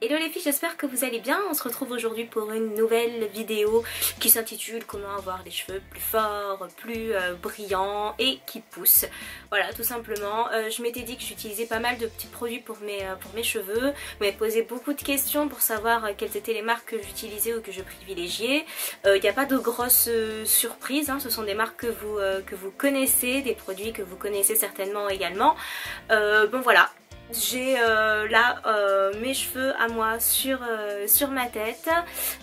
Hello les filles, j'espère que vous allez bien. On se retrouve aujourd'hui pour une nouvelle vidéo qui s'intitule comment avoir les cheveux plus forts, plus brillants et qui poussent. Voilà, tout simplement. Je m'étais dit que j'utilisais pas mal de petits produits pour mes cheveux. Vous m'avez posé beaucoup de questions pour savoir quelles étaient les marques que j'utilisais ou que je privilégiais. Il n'y a pas de grosses surprises, hein. Ce sont des marques que vous connaissez, des produits que vous connaissez certainement également. Bon voilà. J'ai là mes cheveux à moi sur ma tête.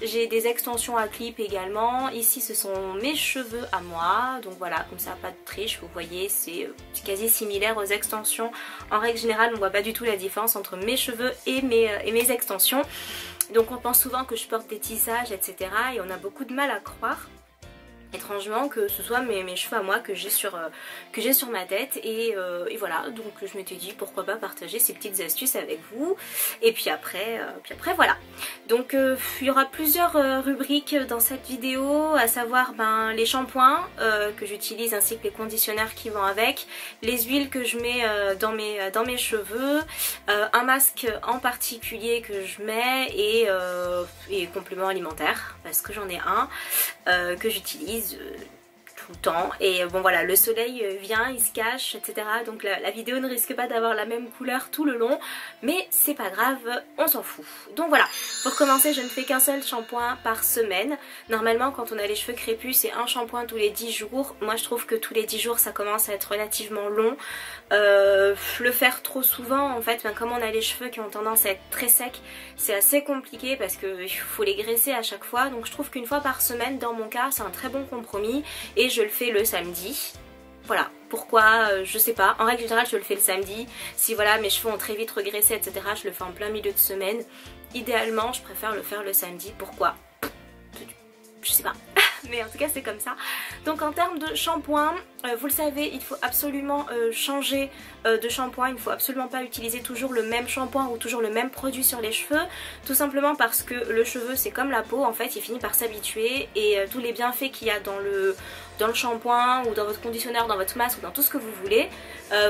J'ai des extensions à clip également. Ici ce sont mes cheveux à moi. Donc voilà, comme ça pas de triche. Vous voyez, c'est quasi similaire aux extensions. En règle générale on voit pas du tout la différence entre mes cheveux et mes extensions. Donc on pense souvent que je porte des tissages etc. Et on a beaucoup de mal à croire étrangement que ce soit mes cheveux à moi que j'ai sur ma tête et voilà, donc je m'étais dit pourquoi pas partager ces petites astuces avec vous et puis après voilà. Donc il y aura plusieurs rubriques dans cette vidéo, à savoir les shampoings que j'utilise ainsi que les conditionneurs qui vont avec, les huiles que je mets dans mes cheveux, un masque en particulier que je mets et complément alimentaire parce que j'en ai un que j'utilise tout le temps. Et bon voilà, le soleil vient, il se cache etc. Donc la vidéo ne risque pas d'avoir la même couleur tout le long, mais c'est pas grave, on s'en fout. Donc voilà, pour commencer je ne fais qu'un seul shampoing par semaine. Normalement quand on a les cheveux crépus c'est un shampoing tous les 10 jours. Moi je trouve que tous les 10 jours ça commence à être relativement long. Le faire trop souvent en fait, comme on a les cheveux qui ont tendance à être très secs, c'est assez compliqué parce qu'il faut les graisser à chaque fois. Donc je trouve qu'une fois par semaine dans mon cas c'est un très bon compromis et je le fais le samedi. Voilà, pourquoi, je sais pas. En règle générale je le fais le samedi. Si voilà mes cheveux ont très vite regraissé etc, je le fais en plein milieu de semaine. Idéalement je préfère le faire le samedi. Pourquoi? Je sais pas. Mais en tout cas c'est comme ça. Donc en termes de shampoing, vous le savez, il faut absolument changer de shampoing. Il ne faut absolument pas utiliser toujours le même shampoing ou toujours le même produit sur les cheveux. Tout simplement parce que le cheveu c'est comme la peau, en fait il finit par s'habituer et tous les bienfaits qu'il y a dans le shampoing ou dans votre conditionneur, dans votre masque ou dans tout ce que vous voulez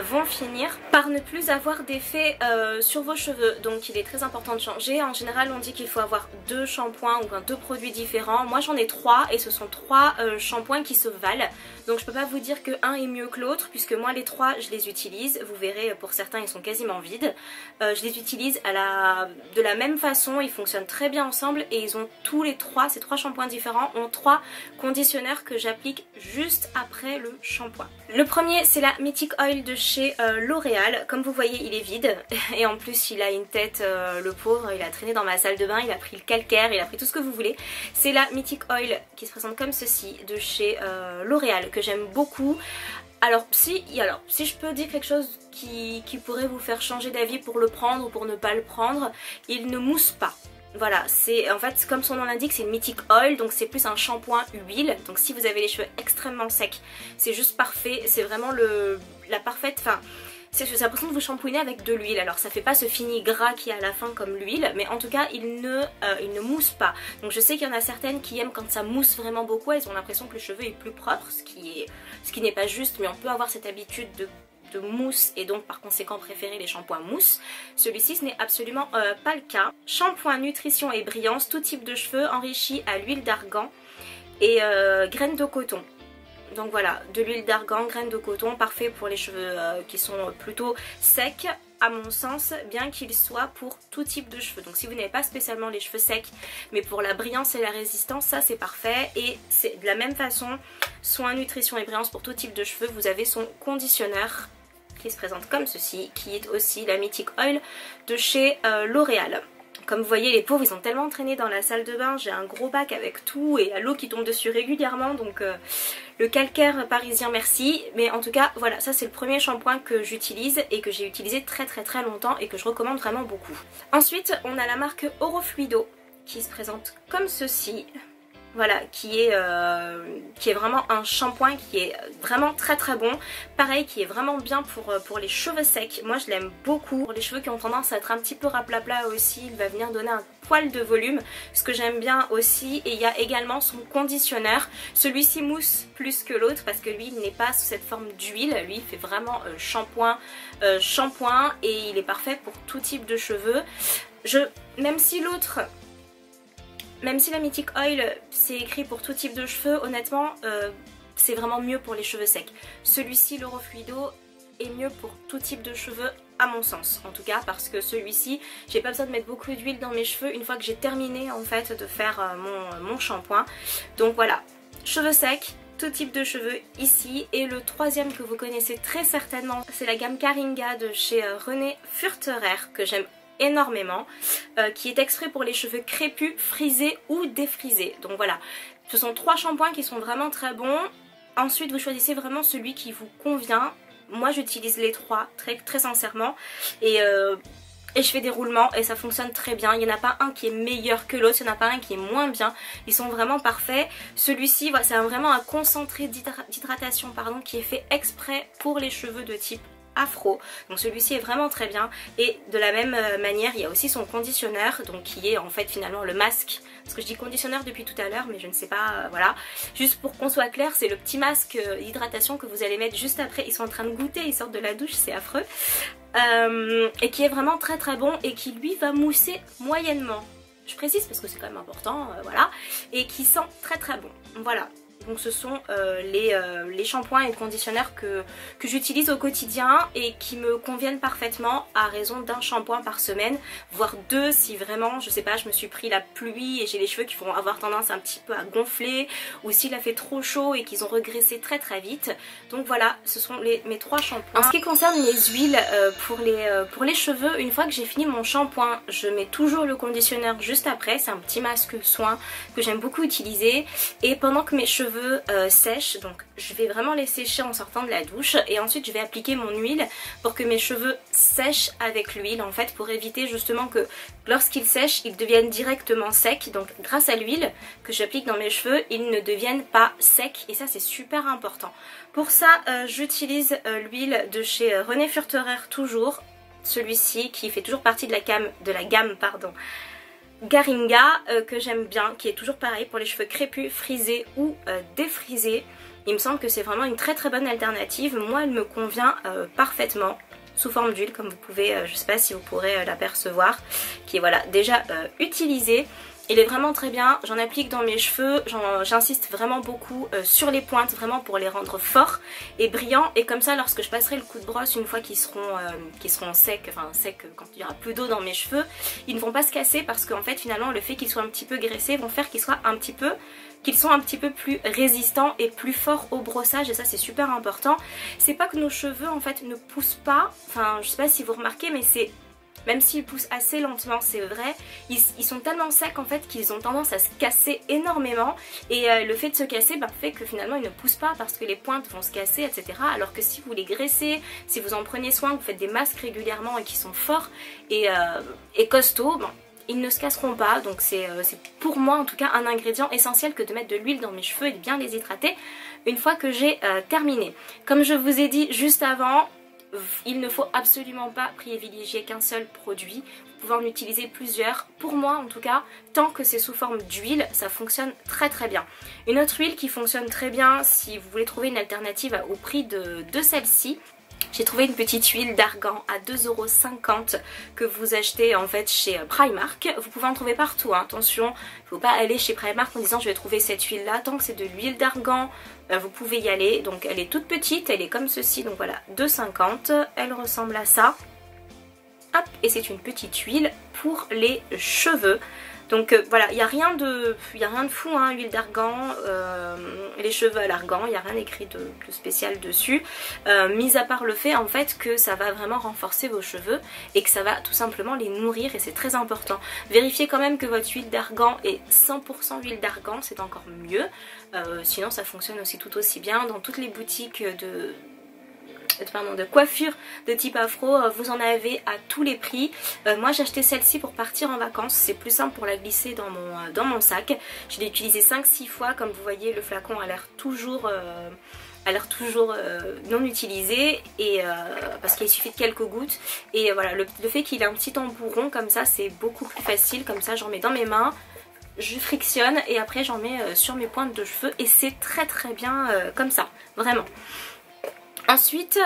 vont finir par ne plus avoir d'effet sur vos cheveux. Donc il est très important de changer. En général on dit qu'il faut avoir deux shampoings ou deux produits différents. Moi j'en ai trois et ce sont trois shampoings qui se valent. Donc je peux pas vous dire que un est mieux que l'autre puisque moi les trois je les utilise. Vous verrez pour certains ils sont quasiment vides. Je les utilise de la même façon, ils fonctionnent très bien ensemble et ils ont tous les trois, ces trois shampoings différents ont trois conditionneurs que j'applique juste après le shampoing. Le premier c'est la Mythic Oil de chez L'Oréal. Comme vous voyez il est vide et en plus il a une tête, le pauvre, il a traîné dans ma salle de bain, il a pris le calcaire, il a pris tout ce que vous voulez. C'est la Mythic Oil qui se présente comme ceci de chez L'Oréal que j'aime beaucoup. Alors si je peux dire quelque chose qui pourrait vous faire changer d'avis pour le prendre ou pour ne pas le prendre, il ne mousse pas. Voilà, c'est en fait comme son nom l'indique, c'est une Mythic Oil, donc c'est plus un shampoing huile. Donc si vous avez les cheveux extrêmement secs, c'est juste parfait, c'est vraiment la parfaite, c'est l'impression de vous shampouiner avec de l'huile. Alors ça fait pas ce fini gras qui est à la fin comme l'huile, mais en tout cas il ne mousse pas. Donc je sais qu'il y en a certaines qui aiment quand ça mousse vraiment beaucoup, elles ont l'impression que le cheveu est plus propre, ce qui n'est pas juste, mais on peut avoir cette habitude de mousse et donc par conséquent préférer les shampoings mousse. Celui-ci ce n'est absolument pas le cas. Shampoing nutrition et brillance, tout type de cheveux, enrichi à l'huile d'argan et graines de coton. Donc voilà, de l'huile d'argan, graines de coton, parfait pour les cheveux qui sont plutôt secs à mon sens, bien qu'il soit pour tout type de cheveux. Donc si vous n'avez pas spécialement les cheveux secs, mais pour la brillance et la résistance, ça c'est parfait. Et c'est de la même façon, soin nutrition et brillance pour tout type de cheveux, vous avez son conditionneur qui se présente comme ceci, qui est aussi la Mythic Oil de chez L'Oréal. Comme vous voyez les pauvres ils ont tellement traîné dans la salle de bain, j'ai un gros bac avec tout et l'eau qui tombe dessus régulièrement, donc le calcaire parisien merci. Mais en tout cas voilà, ça c'est le premier shampoing que j'utilise et que j'ai utilisé très longtemps et que je recommande vraiment beaucoup. Ensuite on a la marque Orofluido qui se présente comme ceci. Voilà, qui est vraiment un shampoing qui est vraiment très bon. Pareil, qui est vraiment bien pour les cheveux secs. Moi je l'aime beaucoup. Pour les cheveux qui ont tendance à être un petit peu raplapla aussi, il va venir donner un poil de volume, ce que j'aime bien aussi. Et il y a également son conditionneur. Celui-ci mousse plus que l'autre parce que lui il n'est pas sous cette forme d'huile. Lui il fait vraiment shampoing et il est parfait pour tout type de cheveux. Même si l'autre, même si la Mythic Oil c'est écrit pour tout type de cheveux, honnêtement c'est vraiment mieux pour les cheveux secs. Celui-ci, l'Oro Fluido, est mieux pour tout type de cheveux à mon sens en tout cas, parce que celui-ci j'ai pas besoin de mettre beaucoup d'huile dans mes cheveux une fois que j'ai terminé en fait de faire mon shampoing. Donc voilà, cheveux secs, tout type de cheveux ici. Et le troisième que vous connaissez très certainement, c'est la gamme Caringa de chez René Furterer, que j'aime énormément, qui est extrait pour les cheveux crépus, frisés ou défrisés. Donc voilà, ce sont 3 shampoings qui sont vraiment très bons. Ensuite vous choisissez vraiment celui qui vous convient. Moi j'utilise les 3 très sincèrement, et je fais des roulements et ça fonctionne très bien. Il n'y en a pas un qui est meilleur que l'autre, il n'y en a pas un qui est moins bien. Ils sont vraiment parfaits. Celui-ci, voilà, c'est vraiment un concentré d'hydratation qui est fait exprès pour les cheveux de type afro. Donc celui-ci est vraiment très bien. Et de la même manière, il y a aussi son conditionneur, donc qui est en fait finalement le masque. Parce que je dis conditionneur depuis tout à l'heure, mais je ne sais pas, voilà. Juste pour qu'on soit clair, c'est le petit masque d'hydratation que vous allez mettre juste après. Ils sont en train de goûter, ils sortent de la douche, c'est affreux. Et qui est vraiment très bon et qui lui va mousser moyennement. Je précise parce que c'est quand même important, voilà. Et qui sent très bon. Voilà. Donc ce sont les shampoings et conditionneurs que j'utilise au quotidien et qui me conviennent parfaitement, à raison d'un shampoing par semaine, voire 2 si vraiment, je sais pas, je me suis pris la pluie et j'ai les cheveux qui vont avoir tendance un petit peu à gonfler, ou s'il a fait trop chaud et qu'ils ont régressé très vite. Donc voilà, ce sont mes 3 shampoings. En ce qui concerne les huiles pour les cheveux, une fois que j'ai fini mon shampoing, je mets toujours le conditionneur juste après. C'est un petit masque soin que j'aime beaucoup utiliser, et pendant que mes cheveux sèchent, donc je vais vraiment les sécher en sortant de la douche, et ensuite je vais appliquer mon huile pour que mes cheveux sèchent avec l'huile, en fait, pour éviter justement que lorsqu'ils sèchent ils deviennent directement secs. Donc grâce à l'huile que j'applique dans mes cheveux, ils ne deviennent pas secs, et ça c'est super important. Pour ça j'utilise l'huile de chez René Furterer, toujours celui-ci qui fait toujours partie de la gamme Caringa, que j'aime bien, qui est toujours pareil pour les cheveux crépus, frisés ou défrisés. Il me semble que c'est vraiment une très bonne alternative. Moi elle me convient parfaitement, sous forme d'huile, comme vous pouvez, je sais pas si vous pourrez l'apercevoir, qui est voilà déjà utilisé. Il est vraiment très bien, j'en applique dans mes cheveux, j'insiste vraiment beaucoup sur les pointes, vraiment pour les rendre forts et brillants, et comme ça lorsque je passerai le coup de brosse une fois qu'ils seront secs, quand il n'y aura plus d'eau dans mes cheveux, ils ne vont pas se casser, parce qu'en fait finalement le fait qu'ils soient un petit peu graissés vont faire qu'ils sont un petit peu plus résistants et plus forts au brossage, et ça c'est super important. C'est pas que nos cheveux en fait ne poussent pas, enfin je sais pas si vous remarquez, mais c'est... Même s'ils poussent assez lentement, c'est vrai, ils sont tellement secs en fait qu'ils ont tendance à se casser énormément, et le fait de se casser fait que finalement ils ne poussent pas parce que les pointes vont se casser, etc. Alors que si vous les graissez, si vous en prenez soin, vous faites des masques régulièrement et qui sont forts et costauds, ils ne se casseront pas. Donc c'est pour moi en tout cas un ingrédient essentiel que de mettre de l'huile dans mes cheveux et de bien les hydrater une fois que j'ai terminé. Comme je vous ai dit juste avant, il ne faut absolument pas privilégier qu'un seul produit, vous pouvez en utiliser plusieurs. Pour moi en tout cas, tant que c'est sous forme d'huile, ça fonctionne très bien. Une autre huile qui fonctionne très bien si vous voulez trouver une alternative au prix de celle-ci, j'ai trouvé une petite huile d'argan à 2,50 € que vous achetez en fait chez Primark. Vous pouvez en trouver partout, hein. Attention, il ne faut pas aller chez Primark en disant je vais trouver cette huile là. Tant que c'est de l'huile d'argan, vous pouvez y aller. Donc elle est toute petite, elle est comme ceci, donc voilà, 2,50 €. Elle ressemble à ça. Hop, et c'est une petite huile pour les cheveux. Donc voilà, il n'y a rien de fou, hein, huile d'argan, les cheveux à l'argan, il n'y a rien écrit de spécial dessus, mis à part le fait en fait que ça va vraiment renforcer vos cheveux et que ça va tout simplement les nourrir, et c'est très important. Vérifiez quand même que votre huile d'argan est 100% huile d'argan, c'est encore mieux, sinon ça fonctionne aussi tout aussi bien dans toutes les boutiques de coiffure de type afro, vous en avez à tous les prix. Moi j'ai acheté celle-ci pour partir en vacances, c'est plus simple pour la glisser dans mon sac. Je l'ai utilisée 5-6 fois, comme vous voyez le flacon a l'air toujours non utilisé, et parce qu'il suffit de quelques gouttes, et voilà, le fait qu'il ait un petit embout rond comme ça, c'est beaucoup plus facile. Comme ça j'en mets dans mes mains, je frictionne et après j'en mets sur mes pointes de cheveux, et c'est très bien comme ça, vraiment. Ensuite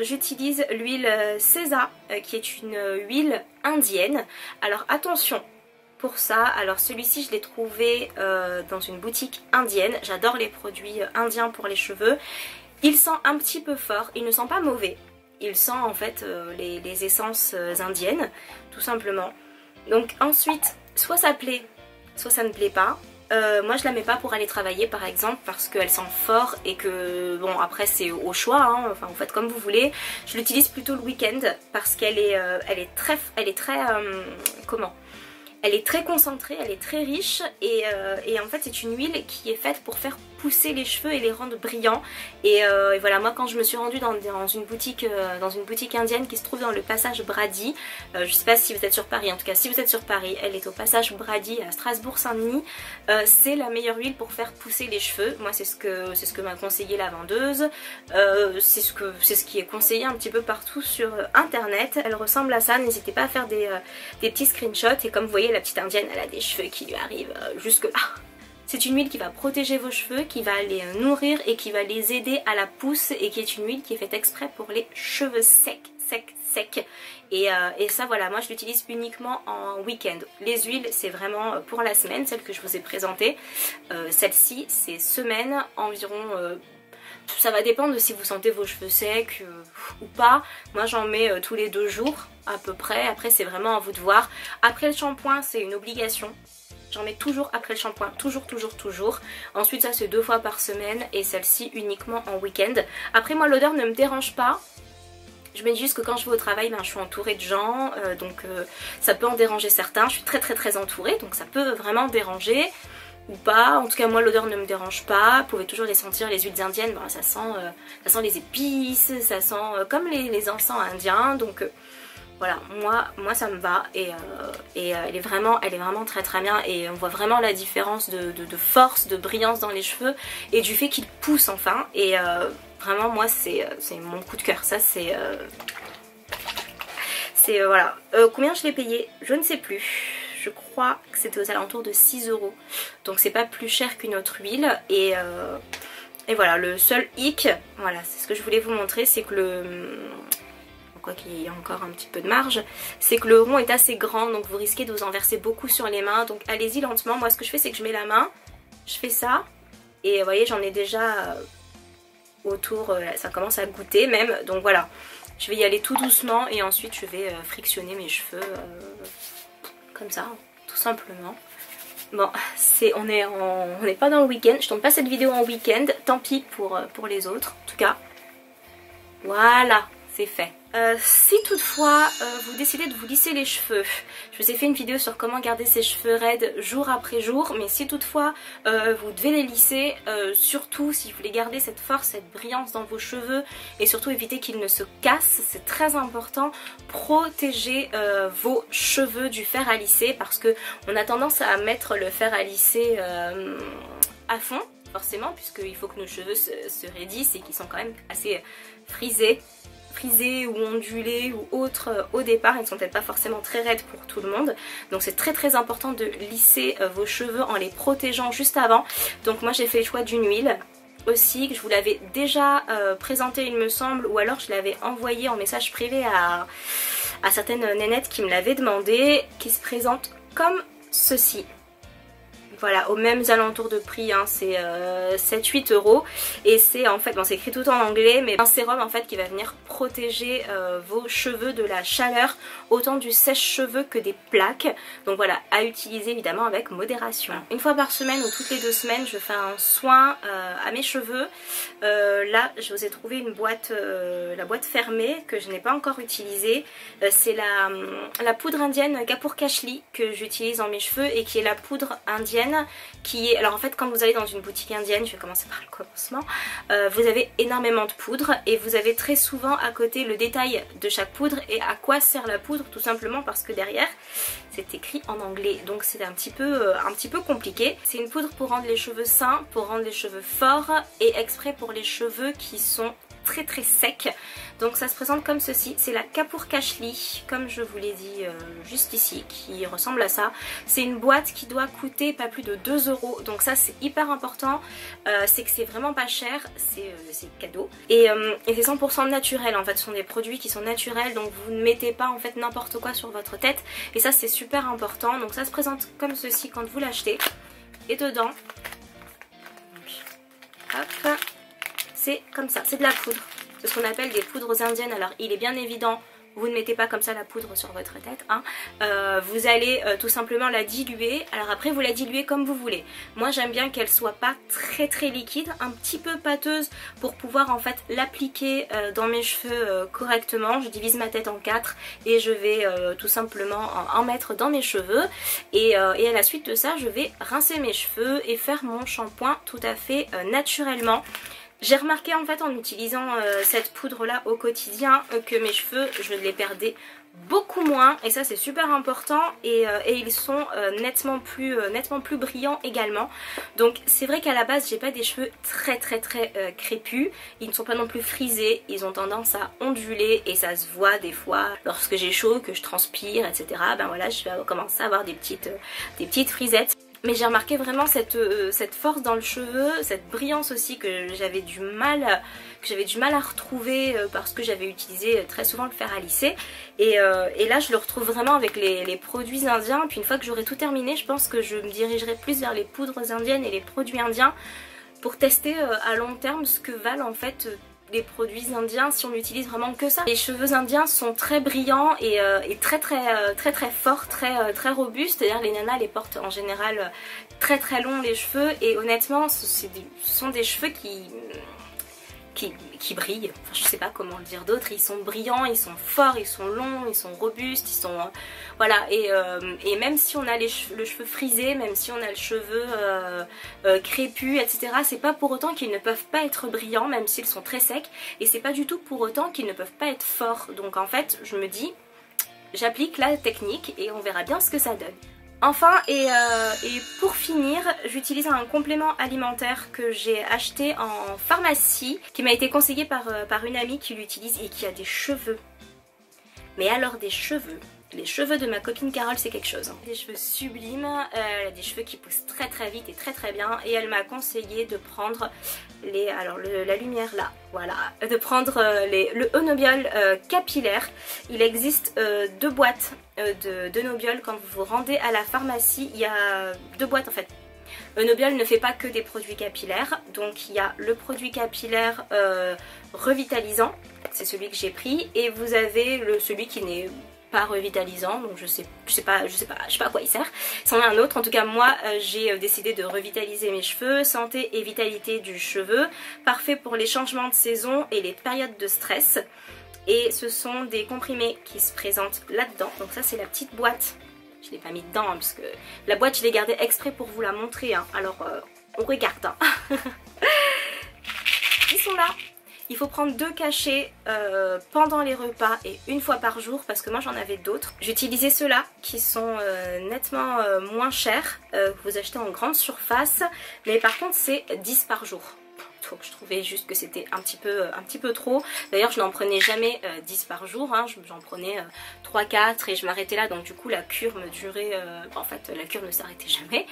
j'utilise l'huile Sesa qui est une huile indienne. Alors attention pour ça, alors celui-ci je l'ai trouvé dans une boutique indienne. J'adore les produits indiens pour les cheveux. Il sent un petit peu fort, il ne sent pas mauvais. Il sent en fait les essences indiennes tout simplement. Donc ensuite soit ça plaît, soit ça ne plaît pas. Moi je la mets pas pour aller travailler par exemple parce qu'elle sent fort et que bon après c'est au choix hein, enfin vous faites comme vous voulez. Je l'utilise plutôt le week-end parce qu'elle est, elle est très comment, elle est très concentrée, elle est très riche et en fait c'est une huile qui est faite pour faire pousser les cheveux et les rendre brillants et voilà, moi quand je me suis rendue dans une boutique indienne qui se trouve dans le passage Brady, je sais pas si vous êtes sur Paris, en tout cas si vous êtes sur Paris, elle est au passage Brady à Strasbourg-Saint-Denis. C'est la meilleure huile pour faire pousser les cheveux. Moi c'est ce que m'a conseillé la vendeuse, c'est ce qui est conseillé un petit peu partout sur internet. Elle ressemble à ça, n'hésitez pas à faire des petits screenshots et comme vous voyez la petite indienne elle a des cheveux qui lui arrivent jusque là. C'est une huile qui va protéger vos cheveux, qui va les nourrir et qui va les aider à la pousse et qui est une huile qui est faite exprès pour les cheveux secs. Et ça voilà, moi je l'utilise uniquement en week-end. Les huiles c'est vraiment pour la semaine, celle que je vous ai présentée. Celle-ci c'est semaine environ. Ça va dépendre de si vous sentez vos cheveux secs ou pas. Moi j'en mets tous les 2 jours à peu près. Après c'est vraiment à vous de voir. Après le shampoing c'est une obligation. J'en mets toujours après le shampoing, toujours. Ensuite ça c'est 2 fois par semaine et celle-ci uniquement en week-end. Après moi l'odeur ne me dérange pas. Je me dis juste que quand je vais au travail, ben, je suis entourée de gens, donc ça peut en déranger certains. Je suis très entourée, donc ça peut vraiment déranger ou pas. En tout cas moi l'odeur ne me dérange pas. Vous pouvez toujours les sentir, les huiles indiennes, ben, ça sent les épices, ça sent comme les encens indiens. Donc voilà, moi ça me va et elle est vraiment très bien et on voit vraiment la différence de force, de brillance dans les cheveux et du fait qu'ils poussent enfin et vraiment moi c'est mon coup de cœur. Ça c'est voilà. Combien je l'ai payé je ne sais plus, je crois que c'était aux alentours de 6 €, donc c'est pas plus cher qu'une autre huile et voilà, le seul hic, voilà c'est ce que je voulais vous montrer, c'est que qu'il y a encore un petit peu de marge, c'est que le rond est assez grand donc vous risquez de vous en verser beaucoup sur les mains, donc allez-y lentement. Moi ce que je fais c'est que je mets la main, je fais ça et vous voyez j'en ai déjà autour, ça commence à goûter même, donc voilà je vais y aller tout doucement et ensuite je vais frictionner mes cheveux comme ça tout simplement. Bon, on n'est pas dans le week-end, je tourne pas cette vidéo en week-end, tant pis pour les autres en tout cas. Voilà, c'est fait. Si toutefois vous décidez de vous lisser les cheveux, je vous ai fait une vidéo sur comment garder ses cheveux raides jour après jour, mais si toutefois vous devez les lisser, surtout si vous voulez garder cette force, cette brillance dans vos cheveux et surtout éviter qu'ils ne se cassent, c'est très important, protégez vos cheveux du fer à lisser parce que on a tendance à mettre le fer à lisser à fond forcément puisqu'il faut que nos cheveux se raidissent et qu'ils sont quand même assez frisés ou ondulés ou autres au départ, ils ne sont peut-être pas forcément très raides pour tout le monde, donc c'est très important de lisser vos cheveux en les protégeant juste avant. Donc moi j'ai fait le choix d'une huile aussi que je vous l'avais déjà présenté il me semble, ou alors je l'avais envoyé en message privé à certaines nénettes qui me l'avaient demandé, qui se présente comme ceci. Voilà, aux mêmes alentours de prix, hein, c'est 7-8 € et c'est en fait, bon c'est écrit tout en anglais, mais un sérum en fait qui va venir protéger vos cheveux de la chaleur, autant du sèche-cheveux que des plaques. Donc voilà, à utiliser évidemment avec modération. Une fois par semaine ou toutes les 2 semaines, je fais un soin à mes cheveux. Là, je vous ai trouvé une boîte, la boîte fermée que je n'ai pas encore utilisée. C'est la poudre indienne Kapoor Kashli que j'utilise dans mes cheveux et qui est la poudre indienne qui est, alors en fait quand vous allez dans une boutique indienne, je vais commencer par le commencement, vous avez énormément de poudre et vous avez très souvent à côté le détail de chaque poudre et à quoi sert la poudre, tout simplement parce que derrière c'est écrit en anglais, donc c'est un petit peu compliqué. C'est une poudre pour rendre les cheveux sains, pour rendre les cheveux forts et exprès pour les cheveux qui sont très très sec. Donc ça se présente comme ceci, c'est la Kapoor Kashli, comme je vous l'ai dit juste ici, qui ressemble à ça. C'est une boîte qui doit coûter pas plus de 2 €, donc ça c'est hyper important, c'est que c'est vraiment pas cher, c'est cadeau. Et c'est 100% naturel en fait, ce sont des produits qui sont naturels, donc vous ne mettez pas en fait n'importe quoi sur votre tête. Et ça c'est super important, donc ça se présente comme ceci quand vous l'achetez. Et dedans, hop, c'est comme ça, c'est de la poudre. C'est ce qu'on appelle des poudres indiennes. Alors il est bien évident, vous ne mettez pas comme ça la poudre sur votre tête, hein. Vous allez tout simplement la diluer. Alors après vous la diluez comme vous voulez. Moi j'aime bien qu'elle soit pas très très liquide, un petit peu pâteuse pour pouvoir en fait l'appliquer dans mes cheveux correctement. Je divise ma tête en 4 et je vais tout simplement en mettre dans mes cheveux. Et à la suite de ça je vais rincer mes cheveux et faire mon shampoing tout à fait naturellement. J'ai remarqué en fait en utilisant cette poudre là au quotidien que mes cheveux je les perdais beaucoup moins, et ça c'est super important, et ils sont nettement plus brillants également. Donc c'est vrai qu'à la base j'ai pas des cheveux très crépus, ils ne sont pas non plus frisés, ils ont tendance à onduler et ça se voit des fois lorsque j'ai chaud, que je transpire, etc. Ben voilà, je vais commencer à avoir des petites frisettes. Mais j'ai remarqué vraiment cette force dans le cheveu, cette brillance aussi que j'avais du mal à retrouver parce que j'avais utilisé très souvent le fer à lisser. Et là je le retrouve vraiment avec les produits indiens. Puis une fois que j'aurai tout terminé, je pense que je me dirigerai plus vers les poudres indiennes et les produits indiens pour tester à long terme ce que valent en fait les produits indiens si on n'utilise vraiment que ça. Les cheveux indiens sont très brillants et très forts, très robustes. C'est-à-dire les nanas les portent en général très longs les cheveux, et honnêtement ce sont des cheveux qui brillent. Enfin, je sais pas comment le dire d'autre. Ils sont brillants, ils sont forts, ils sont longs, ils sont robustes, ils sont voilà. Et même si on a le cheveu frisé, même si on a le cheveu crépus, etc., c'est pas pour autant qu'ils ne peuvent pas être brillants, même s'ils sont très secs, et c'est pas du tout pour autant qu'ils ne peuvent pas être forts. Donc en fait je me dis, j'applique la technique et on verra bien ce que ça donne. Enfin et pour finir, j'utilise un complément alimentaire que j'ai acheté en pharmacie, qui m'a été conseillé par une amie qui l'utilise et qui a des cheveux. Mais alors des cheveux, les cheveux de ma copine Carole c'est quelque chose, hein. Des cheveux sublimes, elle a des cheveux qui poussent très vite et très bien, et elle m'a conseillé de prendre la lumière là, voilà, de prendre le Eunobiol capillaire. Il existe 2 boîtes de Eunobiol. Quand vous vous rendez à la pharmacie, il y a 2 boîtes en fait. Eunobiol ne fait pas que des produits capillaires, donc il y a le produit capillaire revitalisant, c'est celui que j'ai pris, et vous avez celui qui n'est pas revitalisant, donc je sais pas à quoi il sert. C'en est un autre. En tout cas moi j'ai décidé de revitaliser mes cheveux, santé et vitalité du cheveu, parfait pour les changements de saison et les périodes de stress. Et ce sont des comprimés qui se présentent là-dedans. Donc ça c'est la petite boîte. Je ne l'ai pas mis dedans hein, parce que la boîte je l'ai gardée exprès pour vous la montrer, hein. Alors on regarde, hein. Ils sont là. Il faut prendre 2 cachets pendant les repas et 1 fois par jour, parce que moi j'en avais d'autres. J'utilisais ceux-là qui sont nettement moins chers, que vous achetez en grande surface, mais par contre c'est 10 par jour. Donc je trouvais juste que c'était un petit peu trop. D'ailleurs je n'en prenais jamais 10 par jour, hein. J'en prenais 3-4 et je m'arrêtais là, donc du coup la cure me durait, en fait la cure ne s'arrêtait jamais.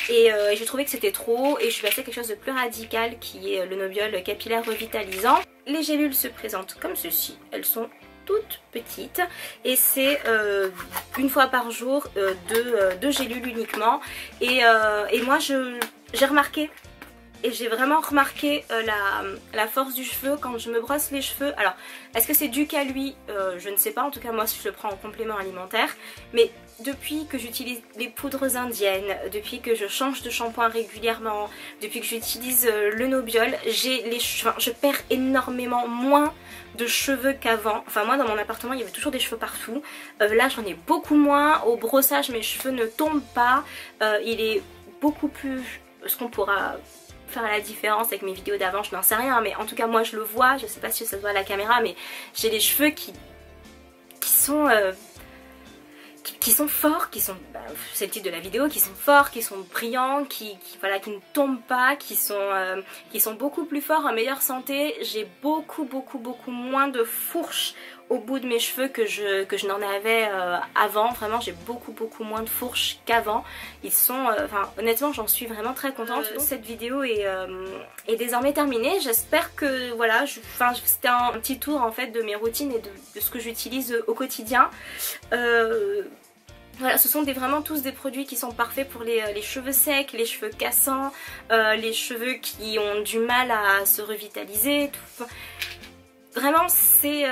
Et j'ai trouvé que c'était trop, et je suis passée à quelque chose de plus radical qui est l'Eunobiol capillaire revitalisant. Les gélules se présentent comme ceci, elles sont toutes petites et c'est 1 fois par jour 2 gélules uniquement. Et moi j'ai remarqué, et j'ai vraiment remarqué la force du cheveu quand je me brosse les cheveux. Alors est-ce que c'est dû qu'à lui, je ne sais pas, en tout cas moi je le prends en complément alimentaire, mais depuis que j'utilise les poudres indiennes, depuis que je change de shampoing régulièrement, depuis que j'utilise l'Eunobiol, je perds énormément moins de cheveux qu'avant. Enfin moi dans mon appartement il y avait toujours des cheveux partout, là j'en ai beaucoup moins. Au brossage mes cheveux ne tombent pas, il est beaucoup plus, ce qu'on pourra faire la différence avec mes vidéos d'avant, je n'en sais rien, mais en tout cas moi je le vois, je sais pas si ça se voit à la caméra, mais j'ai les cheveux qui qui sont forts, qui sont, c'est le titre de la vidéo, qui sont forts, qui sont brillants, qui ne tombent pas, qui sont beaucoup plus forts, en meilleure santé. J'ai beaucoup moins de fourches au bout de mes cheveux que je n'en avais avant. Vraiment, j'ai beaucoup moins de fourches qu'avant. Ils sont, honnêtement, j'en suis vraiment très contente. Cette vidéo est désormais terminée. J'espère que voilà, c'était un petit tour en fait de mes routines et de ce que j'utilise au quotidien. Voilà, ce sont vraiment tous des produits qui sont parfaits pour les cheveux secs, les cheveux cassants, les cheveux qui ont du mal à se revitaliser. Tout. Vraiment, c'est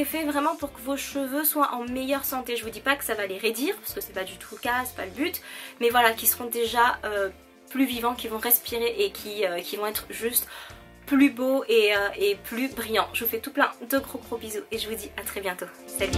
fait vraiment pour que vos cheveux soient en meilleure santé. Je vous dis pas que ça va les raidir, parce que c'est pas du tout le cas, c'est pas le but, mais voilà, qui seront déjà plus vivants, qui vont respirer et qui vont être juste plus beaux et plus brillants. Je vous fais tout plein de gros bisous et je vous dis à très bientôt. Salut!